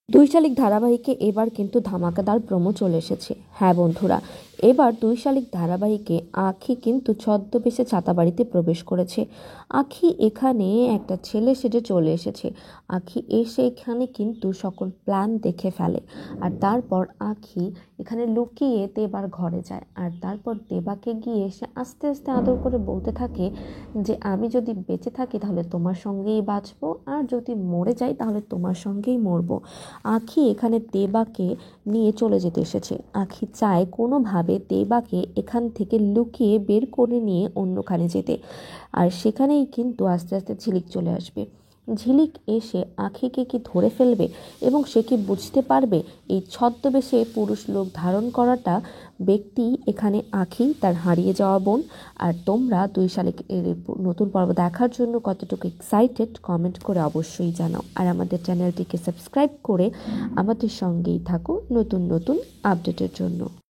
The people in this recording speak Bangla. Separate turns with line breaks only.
দুই শালিক ধারাবাহিকে এবার কিন্তু ধামাকাদার প্রোমো চলে এসেছে। হ্যাঁ বন্ধুরা, এবার দুই শালিক ধারাবাহিকে আঁখি কিন্তু ছদ্মবেশে ছাতাবাড়িতে প্রবেশ করেছে। আঁখি এখানে একটা ছেলে সেজে চলে এসেছে। আঁখি এসে এখানে কিন্তু সকল প্ল্যান দেখে ফেলে, আর তারপর আঁখি এখানে লুকিয়ে দেবার ঘরে যায়, আর তারপর দেবাকে গিয়ে সে আস্তে আস্তে আদর করে বলতে থাকে যে আমি যদি বেঁচে থাকি তাহলে তোমার সঙ্গেই বাঁচবো, আর যদি মরে যাই তাহলে তোমার সঙ্গেই মরবো। আঁখি এখানে দেবাকে নিয়ে চলে যেতে এসেছে। আঁখি চায় কোনোভাবে দেবাকে এখান থেকে লুকিয়ে বের করে নিয়ে অন্যখানে যেতে, আর সেখানেই কিন্তু আস্তে আস্তে ঝিলিক চলে আসবে। ঝিলিক এসে আঁখিকে কি ধরে ফেলবে, এবং সে কি বুঝতে পারবে এই ছদ্মবেশে পুরুষ লোক ধারণ করাটা ব্যক্তি এখানে আঁখি, তার হারিয়ে যাওয়া বোন। আর তোমরা দুই শালিক এর নতুন পর্ব দেখার জন্য কতটুকু এক্সাইটেড কমেন্ট করে অবশ্যই জানাও, আর আমাদের চ্যানেলটিকে সাবস্ক্রাইব করে আমাদের সঙ্গেই থাকো নতুন নতুন আপডেটের জন্য।